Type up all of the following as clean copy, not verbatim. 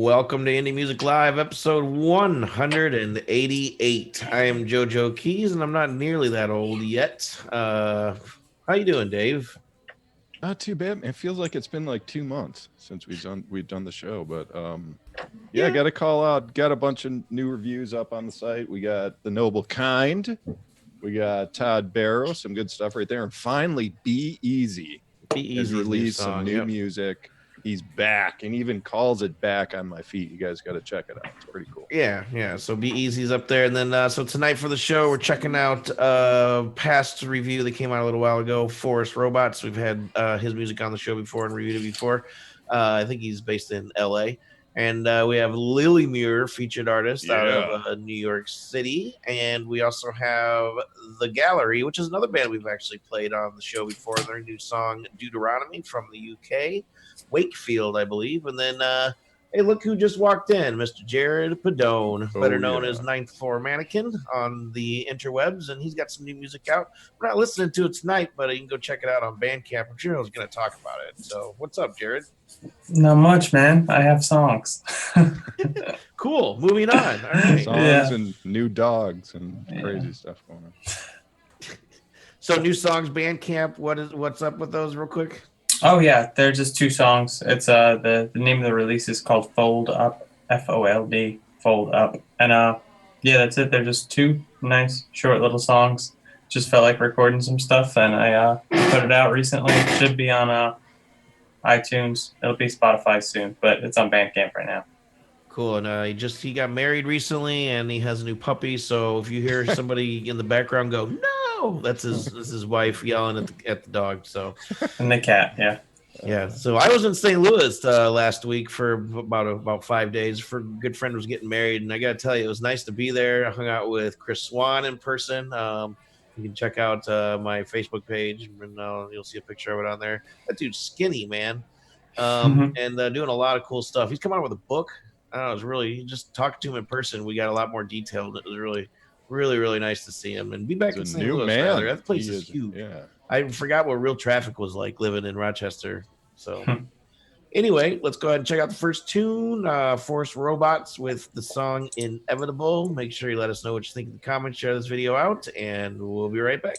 Welcome to Indie Music Live, episode 188. I am JoeJoeKeys, and I'm not nearly that old yet. How you doing, Dave? Not too bad. It feels like it's been like 2 months since we've done the show, but yeah, got to call out. Got a bunch of new reviews up on the site. We got The Noble Kind, we got Todd Barrow, some good stuff right there, and finally, Be Easy. Be Has Easy's released new song, some new music. He's back and even calls it Back on My Feet. You guys got to check it out. It's pretty cool. Yeah. So Be Easy's up there, and then so tonight for the show, we're checking out past review that came out a little while ago. Forest Robots. We've had his music on the show before and reviewed it before. I think he's based in L.A. And we have Lillimure, featured artist out of New York City. And we also have The Gallery, which is another band we've actually played on the show before. Their new song, Deuteronomy, from the UK, Wakefield, I believe. And then, hey, look who just walked in, Mr. Jarrod Pedone, better known as Ninth Floor Mannequin on the interwebs. And he's got some new music out. We're not listening to it tonight, but you can go check it out on Bandcamp. I'm sure I was going to talk about it. So what's up, Jarrod? Not much, man. I have songs. Cool. Moving on. All right. Songs and new dogs and crazy stuff going on. So new songs, Bandcamp. What's up with those, real quick? Oh yeah, they're just two songs. It's the name of the release is called Fold Up, FOLD, Fold Up, and yeah, that's it. They're just two nice short little songs. Just felt like recording some stuff, and I put it out recently. It should be on iTunes. It'll be Spotify soon, but it's on Bandcamp right now. Cool. And he got married recently, and he has a new puppy. So if you hear somebody in the background go, "No," that's his wife yelling at the dog. So and the cat, yeah. So I was in St. Louis last week for about 5 days. For a good friend was getting married, and I got to tell you, it was nice to be there. I hung out with Chris Swan in person. You can check out my Facebook page, and you'll see a picture of it on there. That dude's skinny, man, and doing a lot of cool stuff. He's come out with a book. I don't know, it was really, just talking to him in person, we got a lot more detail, and it was really, really, really nice to see him and be back in St. Louis. Man. That place is huge. Yeah. I forgot what real traffic was like living in Rochester. So anyway, let's go ahead and check out the first tune, Forest Robots with the song Inevitable. Make sure you let us know what you think in the comments, share this video out, and we'll be right back.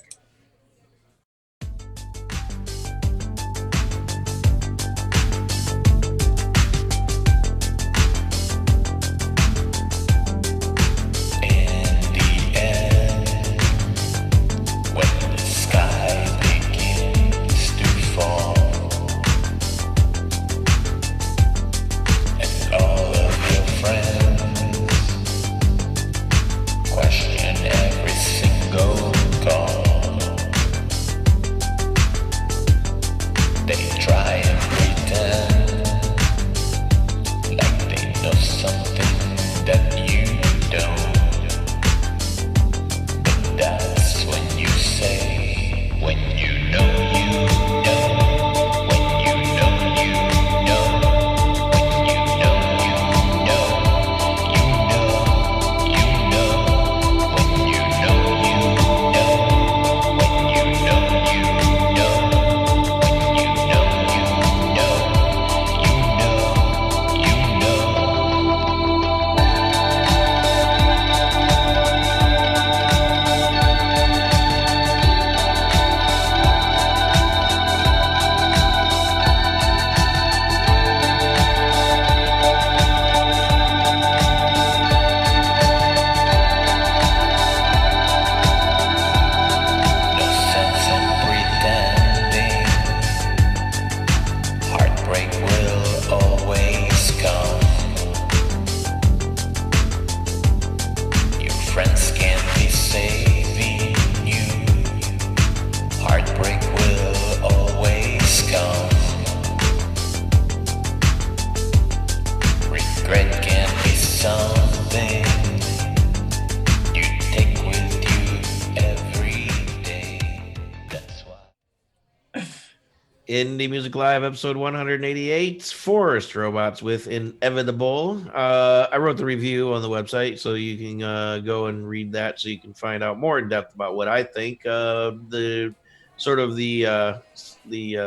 Indie Music Live, episode 188, Forest Robots with Inevitable. I wrote the review on the website, so you can go and read that, so you can find out more in depth about what I think. The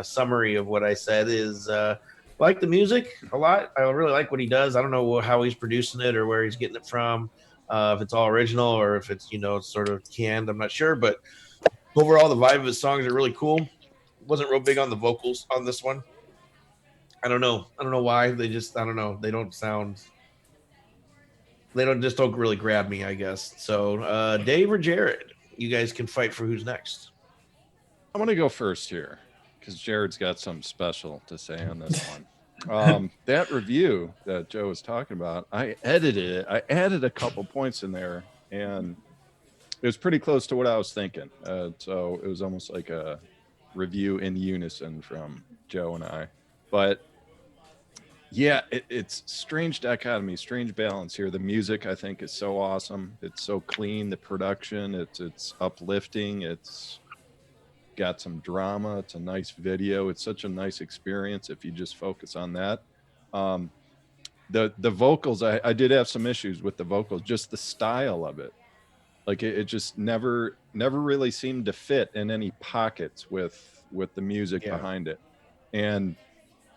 summary of what I said is like the music a lot. I really like what he does. I don't know how he's producing it or where he's getting it from. If it's all original or if it's, sort of canned, I'm not sure. But overall, the vibe of his songs are really cool. Wasn't real big on the vocals on this one. I don't know. I don't know why. I don't know. They don't really grab me, I guess. So, Dave or Jarrod, you guys can fight for who's next. I'm going to go first here because Jared's got something special to say on this one. That review that Joe was talking about, I edited it. I added a couple points in there, and it was pretty close to what I was thinking. So it was almost like a review in unison from Joe and I. But yeah, it's strange dichotomy, strange balance here. The music, I think, is so awesome. It's so clean. The production, it's uplifting. It's got some drama. It's a nice video. It's such a nice experience if you just focus on that. The vocals, I did have some issues with the vocals, just the style of it. Like it just never really seemed to fit in any pockets with the music behind it. And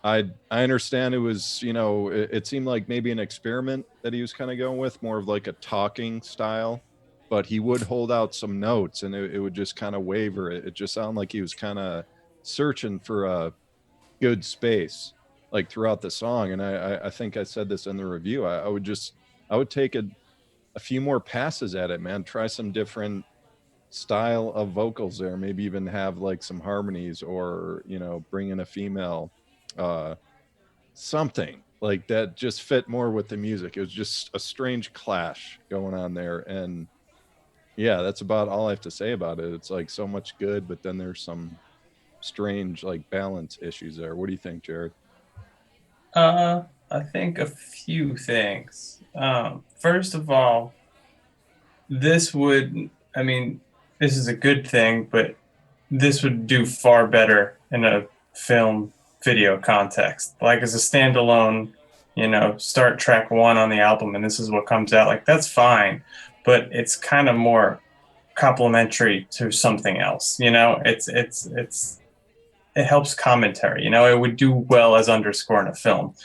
I understand it was, it seemed like maybe an experiment that he was kind of going with, more of like a talking style, but he would hold out some notes and it would just kind of waver. It just sounded like he was kind of searching for a good space like throughout the song. And I think I said this in the review. I would take a few more passes at it, man. Try some different style of vocals there. Maybe even have like some harmonies or, bring in a female, something like that just fit more with the music. It was just a strange clash going on there. And yeah, that's about all I have to say about it. It's like so much good, but then there's some strange like balance issues there. What do you think, Jarrod? I think a few things. First of all, this is a good thing, but this would do far better in a film video context. Like as a standalone, start track 1 on the album and this is what comes out. Like that's fine, but it's kind of more complementary to something else. It helps commentary. It would do well as underscore in a film.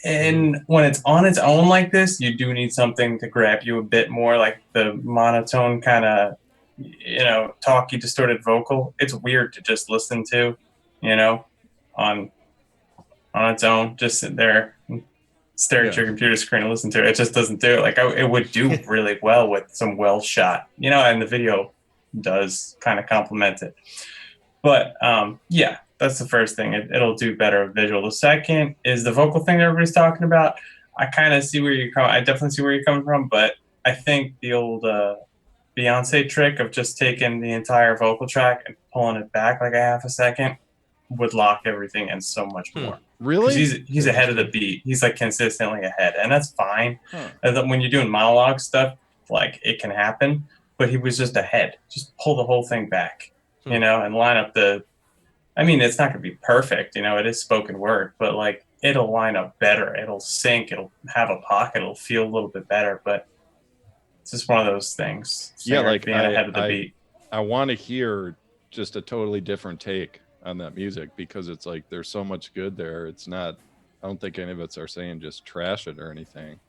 And when it's on its own like this, you do need something to grab you a bit more, like the monotone kind of, talky, distorted vocal. It's weird to just listen to, on its own. Just sit there and stare at your computer screen and listen to it. It just doesn't do it. Like it would do really well with some well shot, and the video does kind of complement it. But yeah, that's the first thing. It'll do better visual. The second is the vocal thing that everybody's talking about. I kind of see where you're coming. I definitely see where you're coming from, but I think the old Beyonce trick of just taking the entire vocal track and pulling it back like a half a second would lock everything in so much more. Really? He's ahead of the beat. He's like consistently ahead, and that's fine. And when you're doing monologue stuff, like it can happen, but he was just ahead. Just pull the whole thing back, and line up it's not going to be perfect, it is spoken word, but like it'll line up better. It'll sync. It'll have a pocket. It'll feel a little bit better, but it's just one of those things. Like being ahead of the beat. I want to hear just a totally different take on that music because it's like there's so much good there. It's not, I don't think any of us are saying just trash it or anything,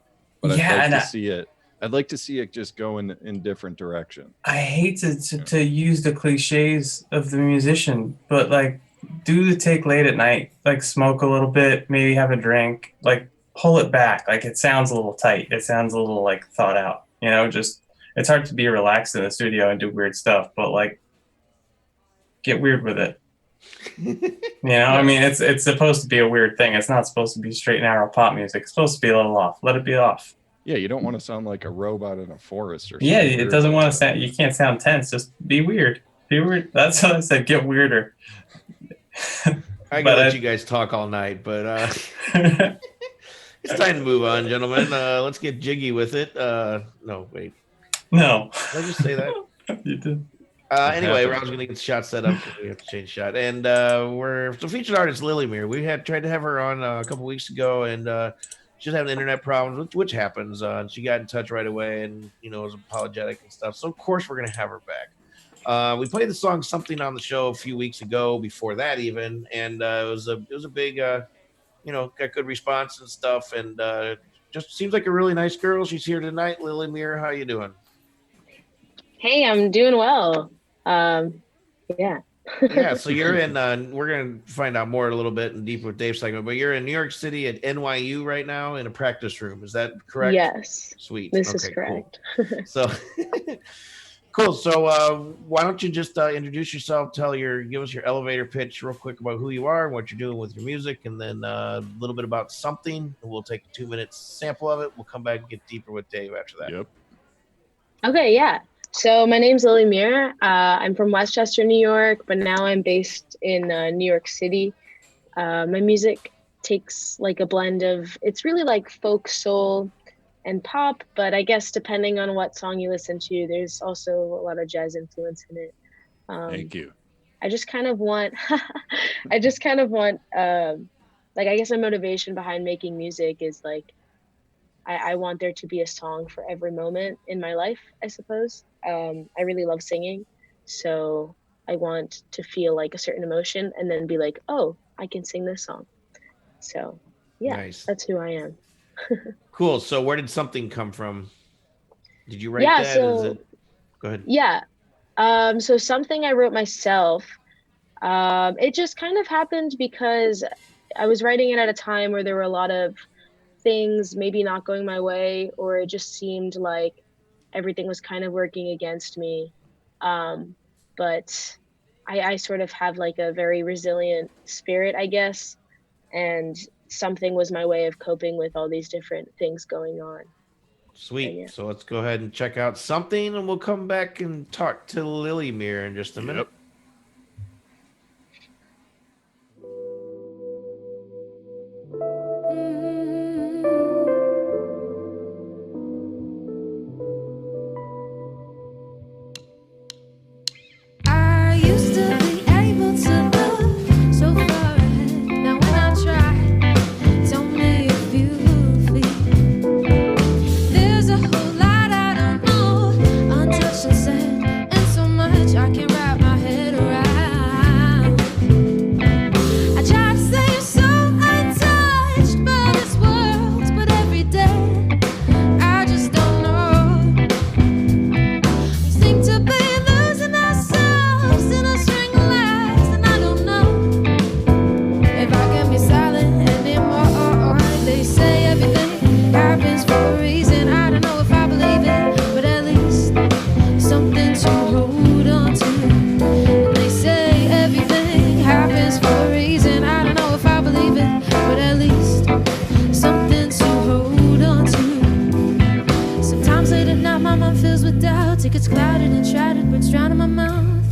but I'd like to see it just go in different direction. I hate to use the cliches of the musician, but like do the take late at night, like smoke a little bit, maybe have a drink, like pull it back. Like it sounds a little tight. It sounds a little like thought out, just it's hard to be relaxed in the studio and do weird stuff, but like get weird with it. It's supposed to be a weird thing. It's not supposed to be straight and narrow pop music. It's supposed to be a little off. Let it be off. Yeah, you don't want to sound like a robot in a forest or something. Yeah, it doesn't want to sound. You can't sound tense. Just be weird. Be weird. That's what I said. Get weirder. I gotta let you guys talk all night, but it's time to move on, gentlemen. Let's get jiggy with it. No, wait. No. Did I just say that? You did. Anyway, Rob's gonna get the shot set up. We have to change shot, and we're the featured artist Lillimure. We had tried to have her on a couple weeks ago, and she was having internet problems, which happens. And she got in touch right away, and was apologetic and stuff. So of course we're gonna have her back. We played the song "Something" on the show a few weeks ago. Before that, even, and it was a big got good response and stuff, and just seems like a really nice girl. She's here tonight. Lillimure, how you doing? Hey, I'm doing well. Yeah. Yeah, so you're in. We're gonna find out more a little bit and deeper with Dave's segment, but you're in New York City at NYU right now in a practice room. Is that correct? Yes, Sweet. this is Okay, cool. correct. So cool. So why don't you just introduce yourself? Give us your elevator pitch real quick about who you are and what you're doing with your music, and then a little bit about something. And we'll take a 2 minute sample of it. We'll come back and get deeper with Dave after that. Yep. Okay, yeah. So my name's Lillimure. I'm from Westchester, New York, but now I'm based in New York City. My music takes like a blend of, it's really like folk, soul, and pop, but I guess depending on what song you listen to, there's also a lot of jazz influence in it. Thank you. I just kind of want, I guess a motivation behind making music is like, I want there to be a song for every moment in my life, I suppose. I really love singing, so I want to feel like a certain emotion and then be like, oh, I can sing this song. So yeah, Nice. That's who I am. Cool. So where did something come from? Did you write Yeah, that? so Go ahead. yeah. So something I wrote myself. It just kind of happened because I was writing it at a time where there were a lot of things maybe not going my way, or it just seemed like everything was kind of working against me. But I sort of have like a very resilient spirit, I guess, and something was my way of coping with all these different things going on. Sweet. Yeah. So let's go ahead and check out something, and we'll come back and talk to Lillimure in just a minute. Tickets clouded and shattered, words drown in my mouth.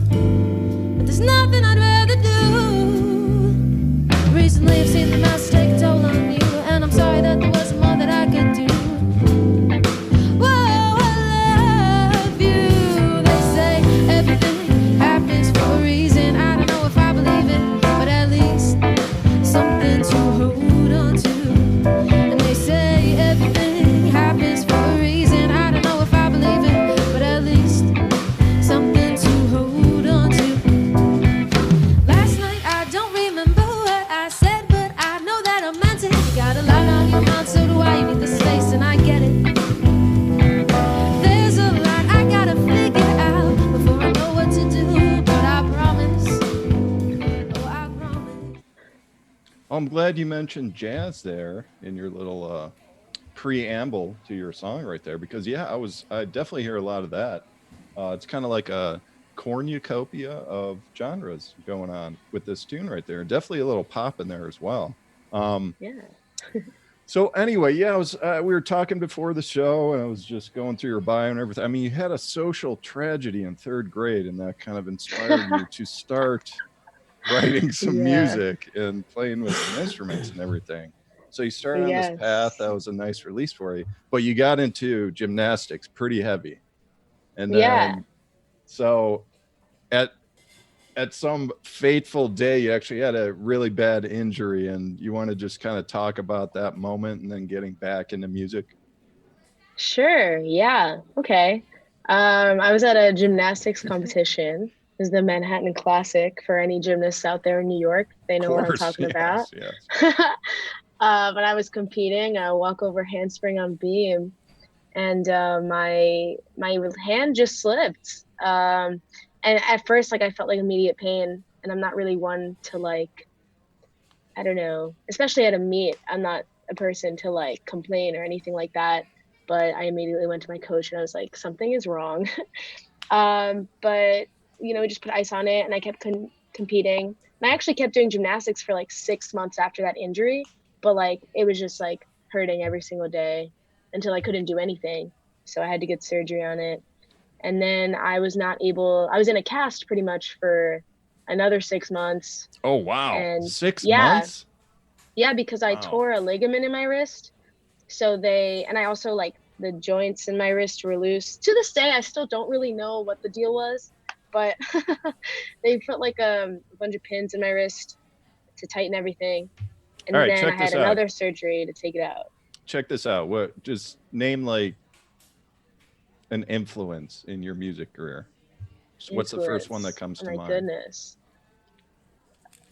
But there's nothing I'd rather do. Recently I've seen the mask take a toll on you, and I'm sorry that there wasn't more that I could do. Whoa, I love you. They say everything happens for a reason. I don't know if I believe it, but at least something to hold on to. And they say everything happens for a reason. I don't know if I believe it, something to hold on to. Last night I don't remember what I said, but I know that I meant it. You got a lot on your mind, so do I. You need the space, and I get it. There's a lot I gotta figure out before I know what to do, but I promise. Oh, I promise. I'm glad you mentioned jazz there in your little preamble to your song right there, because I definitely hear a lot of that. It's kind of like a cornucopia of genres going on with this tune right there. Definitely a little pop in there as well. Yeah. So anyway, I was we were talking before the show, and I was just going through your bio and everything. I mean, you had a social tragedy in 3rd grade, and that kind of inspired you to start writing some music and playing with some instruments and everything. So you started on this path. That was a nice release for you, but you got into gymnastics pretty heavy. And then, so at some fateful day, you actually had a really bad injury, and you want to just kind of talk about that moment and then getting back into music? Sure. Yeah. Okay. I was at a gymnastics competition. It was the Manhattan Classic for any gymnasts out there in New York. They know what I'm talking about. Yes. when I was competing, a walkover handspring on beam, and my hand just slipped. And at first, like I felt like immediate pain, and I'm not really one to like, I don't know, especially at a meet. I'm not a person to like complain or anything like that. But I immediately went to my coach and I was like, something is wrong. But we just put ice on it, and I kept competing. And I actually kept doing gymnastics for like 6 months after that injury, but like it was just like hurting every single day until I couldn't do anything. So I had to get surgery on it. And then I was not able, I was in a cast pretty much for another 6 months. Oh, wow. And 6 yeah, months? yeah, because I Wow. tore a ligament in my wrist. And I also like the joints in my wrist were loose. To this day, I still don't really know what the deal was, but they put like a bunch of pins in my wrist to tighten everything. And All right, then check I had this out. another surgery to take it out. Check this out. What? Just name like an influence in your music career. So what's the first one that comes to mind? My goodness.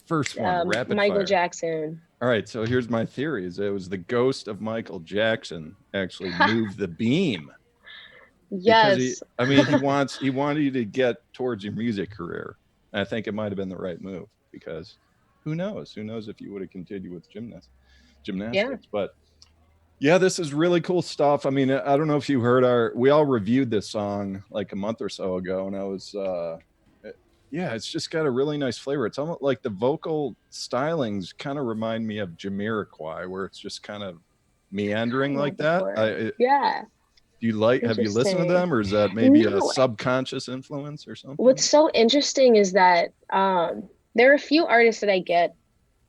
First one, rapid Michael fire. Jackson. All right, so here's my theory: is it was the ghost of Michael Jackson actually moved the beam. Yes. Because he wanted you to get towards your music career. And I think it might have been the right move, because who knows if you would have continued with gymnastics. Yeah. But yeah, this is really cool stuff. I mean, I don't know if you heard we all reviewed this song like a month or so ago, and I was yeah, it's just got a really nice flavor. It's almost like the vocal stylings kind of remind me of Jamiroquai, where it's just kind of meandering like that. Yeah. Do you have you listened to them, or is that maybe a subconscious influence or something? What's so interesting is that there are a few artists that I get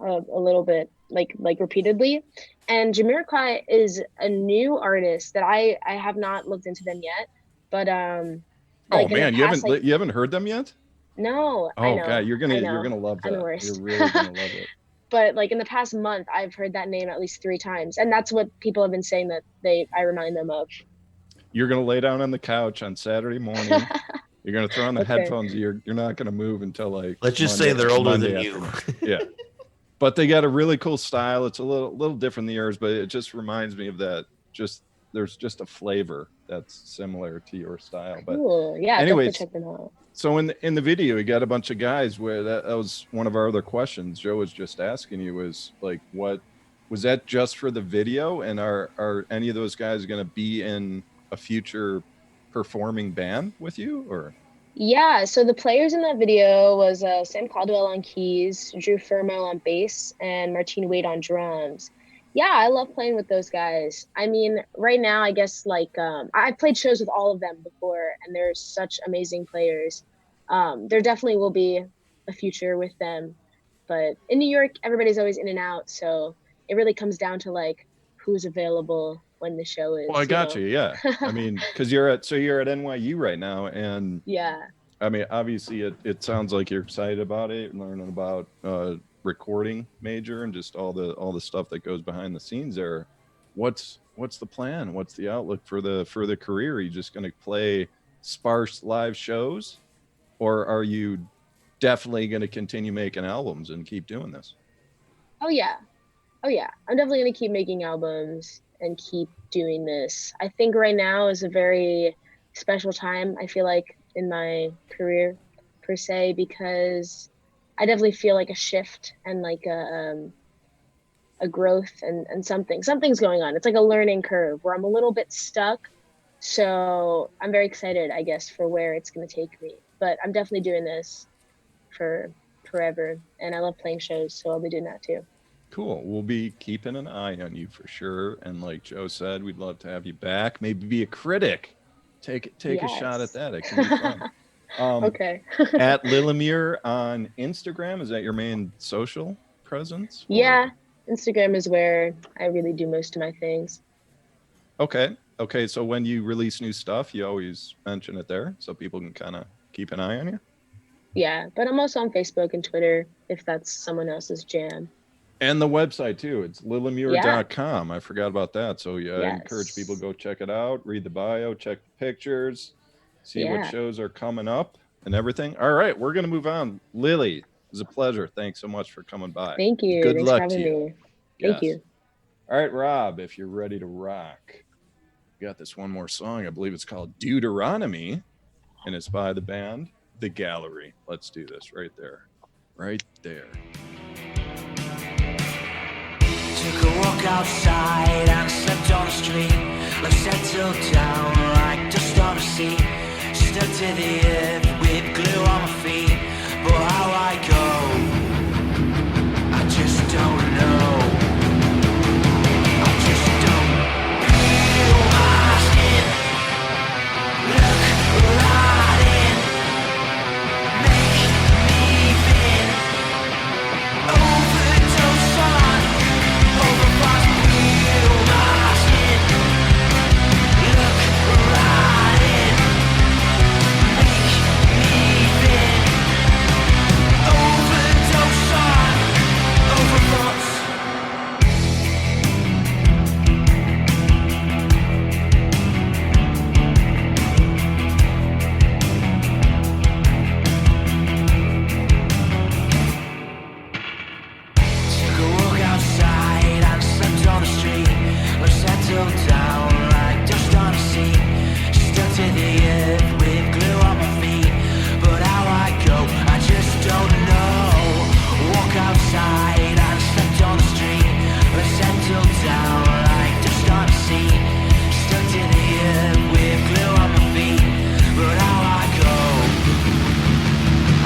a little bit like repeatedly, and Jamiroquai is a new artist that I have not looked into them yet. But oh man, you haven't heard them yet? No. Oh, I know. God, you're gonna love that. You're really gonna love it. But like in the past month, I've heard that name at least 3 times, and that's what people have been saying that I remind them of. You're gonna lay down on the couch on Saturday morning. You're gonna throw on the headphones. You're not gonna move until like. Let's just say they're older than you. Yeah, but they got a really cool style. It's a little different than yours, but it just reminds me of that. There's just a flavor that's similar to your style. But cool. Yeah, anyways, definitely check them out. So in the video, you got a bunch of guys where that was one of our other questions. Joe was just asking you was like, what was that just for the video? And are any of those guys going to be in a future performing band with you, or? Yeah, so the players in that video was Sam Caldwell on keys, Drew Fermo on bass, and Martine Wade on drums. Yeah, I love playing with those guys. I mean, right now, I guess like I've played shows with all of them before, and they're such amazing players. There definitely will be a future with them, but in New York, everybody's always in and out, so it really comes down to like who's available when the show is. Well, I got you. Yeah, I mean, because you're at NYU right now, and yeah. I mean, obviously, it sounds like you're excited about it and learning about recording major and just all the stuff that goes behind the scenes there. What's the plan? What's the outlook for the career? Are you just going to play sparse live shows, or are you definitely going to continue making albums and keep doing this? Oh yeah, I'm definitely going to keep making albums and keep doing this. I think right now is a very special time, I feel like, in my career per se, because I definitely feel like a shift and like a growth and something's going on. It's like a learning curve where I'm a little bit stuck. So I'm very excited, I guess, for where it's going to take me. But I'm definitely doing this for forever, and I love playing shows, so I'll be doing that too. Cool. We'll be keeping an eye on you for sure. And like Joe said, we'd love to have you back. Maybe be a critic. Take a shot at that. It can be fun. Okay. At Lillimure on Instagram, is that your main social presence? Yeah, Instagram is where I really do most of my things. Okay. So when you release new stuff, you always mention it there so people can kind of keep an eye on you? Yeah, but I'm also on Facebook and Twitter if that's someone else's jam. And the website too. It's lillimure.com. I forgot about that. So yeah, I encourage people to go check it out, read the bio, check the pictures, see what shows are coming up and everything. All right, we're going to move on. Lily, it was a pleasure. Thanks so much for coming by. Thank you. Good Thanks luck for having to you. me. Thank you. All right, Rob, if you're ready to rock, we got this one more song. I believe it's called Deuteronomy, and it's by the band The Gallery. Let's do this right there. Right there. Took a walk outside and slept on the street. Life settled down like dust on a sea. Stuck to the earth with glue on my feet. But how I go, I just don't know. I just don't feel my skin. Look right in, make me thin. Overdose on, overpass, feel my skin. Look right in, make me thin. Overdose on, overpass. Took a walk outside and slept on the street. Life settled down like dust on a sea. Stuck to the earth with glue on my feet. But how I go, I just don't know. Walk outside and slept on the street. Life settled down like dust on a sea. Stuck to the earth with glue on my feet. But how I go,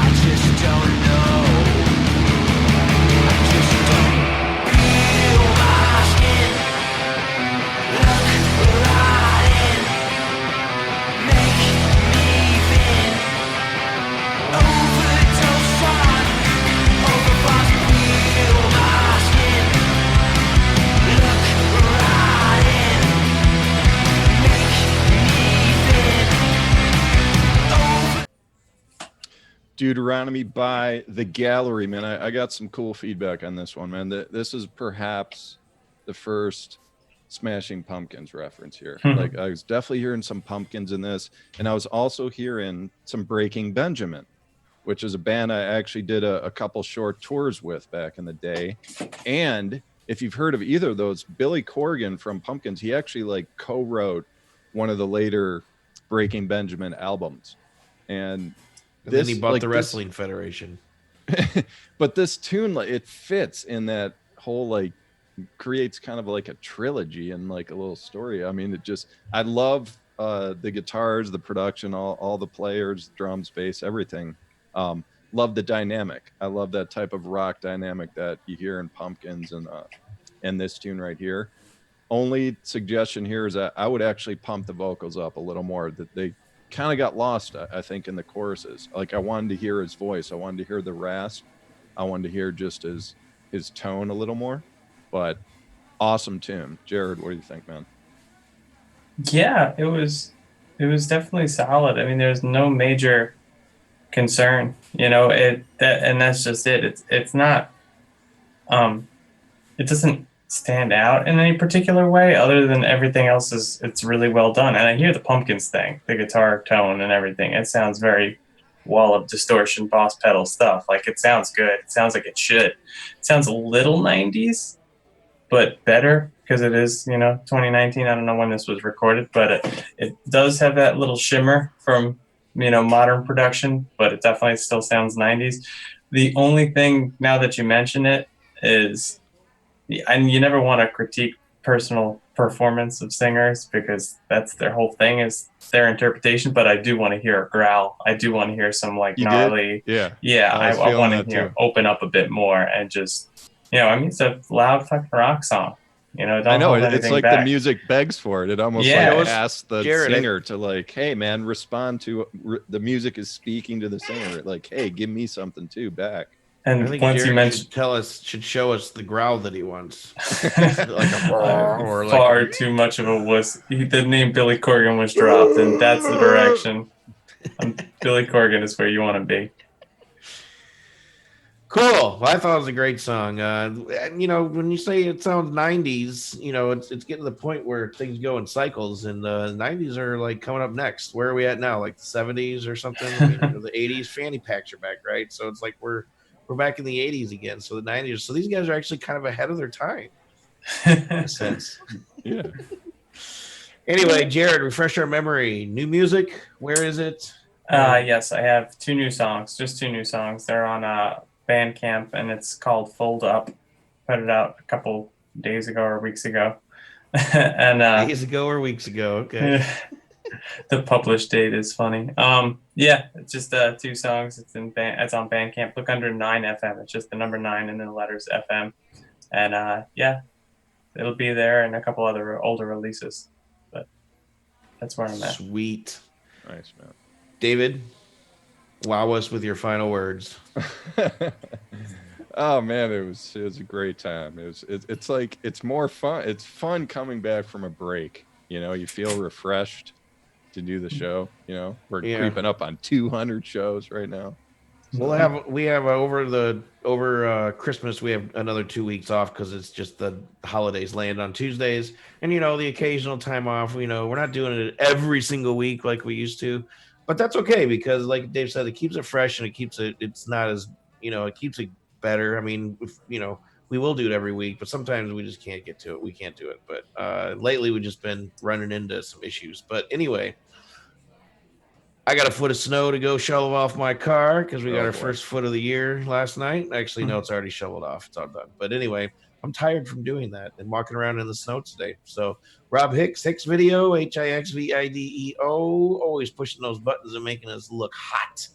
I just don't know. I just don't feel my skin. Look right in, make me thin. Overdose on, overpass, feel my skin. Look right in, make me thin. Deuteronomy by The Gallery, man. I got some cool feedback on this one, man. This is perhaps the first Smashing Pumpkins reference here. Like, I was definitely hearing some Pumpkins in this, and I was also hearing some Breaking Benjamin, which is a band I actually did a couple short tours with back in the day. And if you've heard of either of those, Billy Corgan from Pumpkins, he actually like co-wrote one of the later Breaking Benjamin albums. And And then this, he bought like, the this- Wrestling Federation. but this tune, like, it fits in that whole, like, creates kind of like a trilogy and like a little story. I mean, I love the guitars, the production, all the players, drums, bass, everything. Love the dynamic. I love that type of rock dynamic that you hear in Pumpkins and this tune right here. Only suggestion here is that I would actually pump the vocals up a little more. That they kind of got lost, I think, in the choruses. Like, I wanted to hear his voice. I wanted to hear the rasp. I wanted to hear just his tone a little more. But awesome tune. Jarrod, what do you think, man? Yeah, it was definitely solid. I mean, there's no major concern, and that's just it. It's not it doesn't stand out in any particular way other than everything else it's really well done. And I hear the Pumpkins thing, the guitar tone and everything. It sounds very wall of distortion, boss pedal stuff. Like, it sounds good. It sounds like it should. It sounds a little 90s, but better because it is, 2019. I don't know when this was recorded, but it does have that little shimmer from, modern production, but it definitely still sounds 90s. The only thing, now that you mention it, is, and you never want to critique personal performance of singers because that's their whole thing, is their interpretation. But I do want to hear a growl. I do want to hear some like gnarly. Yeah. I want to hear open up a bit more and just, it's a loud fucking rock song. Don't I know hold it's anything like back. the music begs for it. It almost asks the Jarrod, singer to like, hey man, respond to the music is speaking to the singer. Like, hey, give me something too back. And I think once you Jarrod mentioned should show us the growl that he wants. Like a or like far too much of a wuss. The name Billy Corgan was dropped, and that's the direction. Billy Corgan is where you want to be. Cool. Well, I thought it was a great song. When you say it sounds 90s, it's getting to the point where things go in cycles, and the 90s are like coming up next. Where are we at now? Like the 70s or something? The 80s fanny packs are back, right? So it's like we're back in the 80s again. So the 90s. So these guys are actually kind of ahead of their time. Makes sense. Yeah. Anyway, Jarrod, refresh our memory. New music, where is it? Yes, I have 2 new songs, just 2 new songs. They're on Bandcamp, and it's called Fold Up. Put it out a couple days ago or weeks ago. And Days ago or weeks ago. Okay. the published date is funny. Yeah, it's just 2 songs. It's on Bandcamp. Look under 9FM. It's just the number 9 and then the letters FM. And yeah, it'll be there and a couple other older releases. But that's where I'm at. Sweet. Nice, man. David, wow us with your final words. Oh man, it was a great time. It's like it's more fun. It's fun coming back from a break. You know, you feel refreshed to do the show. You know, we're creeping up on 200 shows right now. So. We have over Christmas we have another 2 weeks off because it's just the holidays land on Tuesdays, and you know the occasional time off. You know, we're not doing it every single week like we used to, but that's okay because, like Dave said, it keeps it fresh and it keeps it. It's not as it keeps it better. I mean, we will do it every week, but sometimes we just can't get to it. We can't do it. But lately we've just been running into some issues. But anyway. I got a foot of snow to go shovel off my car because we got our first foot of the year last night. Actually, no, it's already shoveled off. It's all done. But anyway, I'm tired from doing that and walking around in the snow today. So Rob Hixvideo, Hixvideo, always pushing those buttons and making us look hot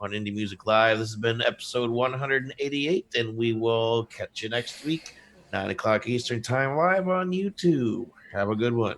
on Indie Music Live. This has been episode 188, and we will catch you next week, 9 o'clock Eastern Time, live on YouTube. Have a good one.